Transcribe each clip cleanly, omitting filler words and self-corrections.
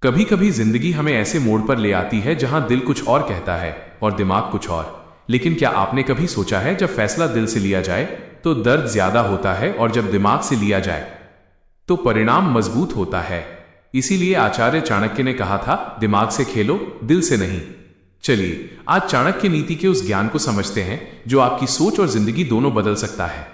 कभी कभी जिंदगी हमें ऐसे मोड़ पर ले आती है जहां दिल कुछ और कहता है और दिमाग कुछ और। लेकिन क्या आपने कभी सोचा है, जब फैसला दिल से लिया जाए तो दर्द ज्यादा होता है, और जब दिमाग से लिया जाए तो परिणाम मजबूत होता है। इसीलिए आचार्य चाणक्य ने कहा था, दिमाग से खेलो, दिल से नहीं। चलिए आज चाणक्य नीति के उस ज्ञान को समझते हैं जो आपकी सोच और जिंदगी दोनों बदल सकता है।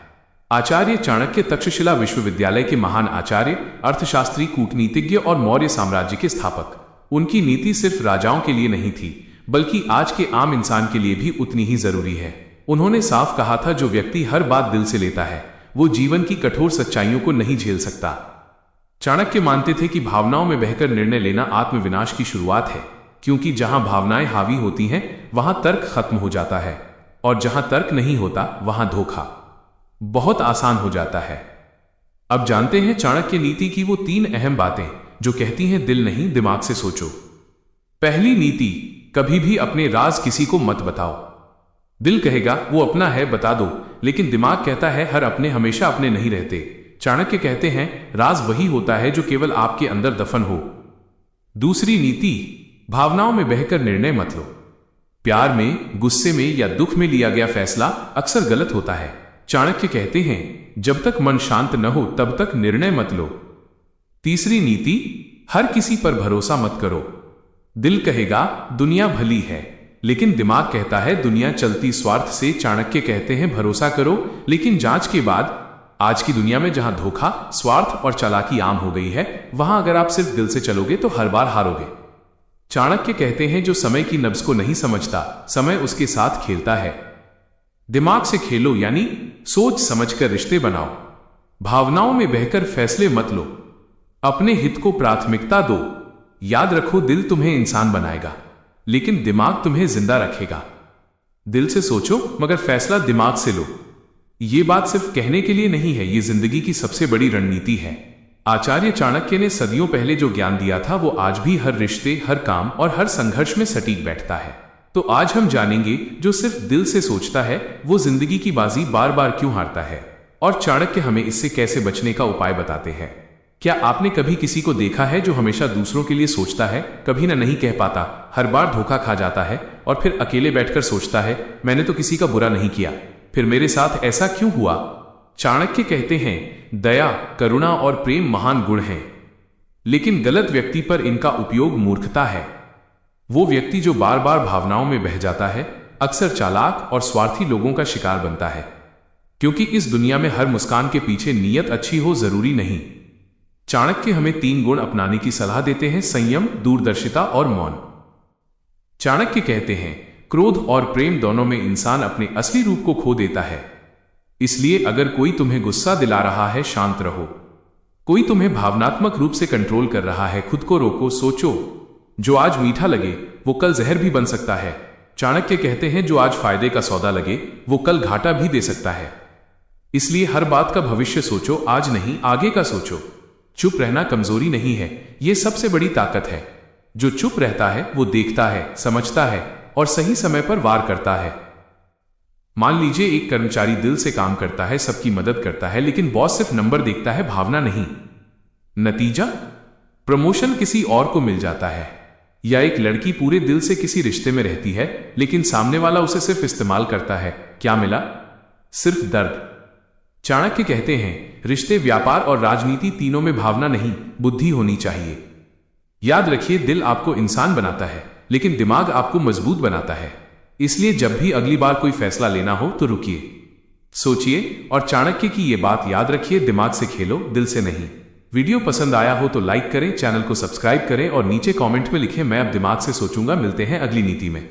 आचार्य चाणक्य तक्षशिला विश्वविद्यालय के महान आचार्य, अर्थशास्त्री, कूटनीतिज्ञ और मौर्य साम्राज्य के स्थापक। उनकी नीति सिर्फ राजाओं के लिए नहीं थी, बल्कि आज के आम इंसान के लिए भी उतनी ही जरूरी है। उन्होंने साफ कहा था, जो व्यक्ति हर बात दिल से लेता है वो जीवन की कठोर सच्चाइयों को नहीं झेल सकता। चाणक्य मानते थे कि भावनाओं में बहकर निर्णय लेना आत्मविनाश की शुरुआत है, क्योंकि जहां भावनाएं हावी होती हैं वहां तर्क खत्म हो जाता है, और जहां तर्क नहीं होता वहां धोखा बहुत आसान हो जाता है। अब जानते हैं चाणक्य नीति की वो 3 अहम बातें जो कहती हैं, दिल नहीं दिमाग से सोचो। पहली नीति, कभी भी अपने राज किसी को मत बताओ। दिल कहेगा वो अपना है, बता दो, लेकिन दिमाग कहता है हर अपने हमेशा अपने नहीं रहते। चाणक्य कहते हैं, राज वही होता है जो केवल आपके अंदर दफन हो। दूसरी नीति, भावनाओं में बहकर निर्णय मत लो। प्यार में, गुस्से में या दुख में लिया गया फैसला अक्सर गलत होता है। चाणक्य कहते हैं, जब तक मन शांत न हो तब तक निर्णय मत लो। तीसरी नीति, हर किसी पर भरोसा मत करो। दिल कहेगा दुनिया भली है, लेकिन दिमाग कहता है दुनिया चलती स्वार्थ से। चाणक्य कहते हैं, भरोसा करो लेकिन जांच के बाद। आज की दुनिया में जहां धोखा, स्वार्थ और चालाकी आम हो गई है, वहां अगर आप सिर्फ दिल से चलोगे तो हर बार हारोगे। चाणक्य कहते हैं, जो समय की नब्ज को नहीं समझता, समय उसके साथ खेलता है। दिमाग से खेलो, यानी सोच समझकर रिश्ते बनाओ। भावनाओं में बहकर फैसले मत लो। अपने हित को प्राथमिकता दो। याद रखो, दिल तुम्हें इंसान बनाएगा, लेकिन दिमाग तुम्हें जिंदा रखेगा। दिल से सोचो मगर फैसला दिमाग से लो। ये बात सिर्फ कहने के लिए नहीं है, ये जिंदगी की सबसे बड़ी रणनीति है। आचार्य चाणक्य ने सदियों पहले जो ज्ञान दिया था वो आज भी हर रिश्ते, हर काम और हर संघर्ष में सटीक बैठता है। तो आज हम जानेंगे, जो सिर्फ दिल से सोचता है वो जिंदगी की बाजी बार बार क्यों हारता है, और चाणक्य हमें इससे कैसे बचने का उपाय बताते हैं। क्या आपने कभी किसी को देखा है जो हमेशा दूसरों के लिए सोचता है, कभी ना नहीं कह पाता, हर बार धोखा खा जाता है, और फिर अकेले बैठकर सोचता है, मैंने तो किसी का बुरा नहीं किया, फिर मेरे साथ ऐसा क्यों हुआ। चाणक्य कहते हैं, दया, करुणा और प्रेम महान गुण हैं, लेकिन गलत व्यक्ति पर इनका उपयोग मूर्खता है। वो व्यक्ति जो बार बार भावनाओं में बह जाता है, अक्सर चालाक और स्वार्थी लोगों का शिकार बनता है, क्योंकि इस दुनिया में हर मुस्कान के पीछे नीयत अच्छी हो जरूरी नहीं। चाणक्य हमें 3 गुण अपनाने की सलाह देते हैं, संयम, दूरदर्शिता और मौन। चाणक्य कहते हैं, क्रोध और प्रेम दोनों में इंसान अपने असली रूप को खो देता है। इसलिए अगर कोई तुम्हें गुस्सा दिला रहा है, शांत रहो। कोई तुम्हें भावनात्मक रूप से कंट्रोल कर रहा है, खुद को रोको। सोचो, जो आज मीठा लगे वो कल जहर भी बन सकता है। चाणक्य कहते हैं, जो आज फायदे का सौदा लगे वो कल घाटा भी दे सकता है। इसलिए हर बात का भविष्य सोचो, आज नहीं आगे का सोचो। चुप रहना कमजोरी नहीं है, यह सबसे बड़ी ताकत है। जो चुप रहता है वो देखता है, समझता है और सही समय पर वार करता है। मान लीजिए एक कर्मचारी दिल से काम करता है, सबकी मदद करता है, लेकिन बॉस सिर्फ नंबर देखता है, भावना नहीं। नतीजा, प्रमोशन किसी और को मिल जाता है। या एक लड़की पूरे दिल से किसी रिश्ते में रहती है, लेकिन सामने वाला उसे सिर्फ इस्तेमाल करता है, क्या मिला? सिर्फ दर्द। चाणक्य कहते हैं, रिश्ते, व्यापार और राजनीति तीनों में भावना नहीं, बुद्धि होनी चाहिए। याद रखिए, दिल आपको इंसान बनाता है, लेकिन दिमाग आपको मजबूत बनाता है। इसलिए जब भी अगली बार कोई फैसला लेना हो तो रुकिए, सोचिए और चाणक्य की ये बात याद रखिए, दिमाग से खेलो, दिल से नहीं। वीडियो पसंद आया हो तो लाइक करें, चैनल को सब्सक्राइब करें और नीचे कमेंट में लिखें, मैं अब दिमाग से सोचूंगा। मिलते हैं अगली नीति में।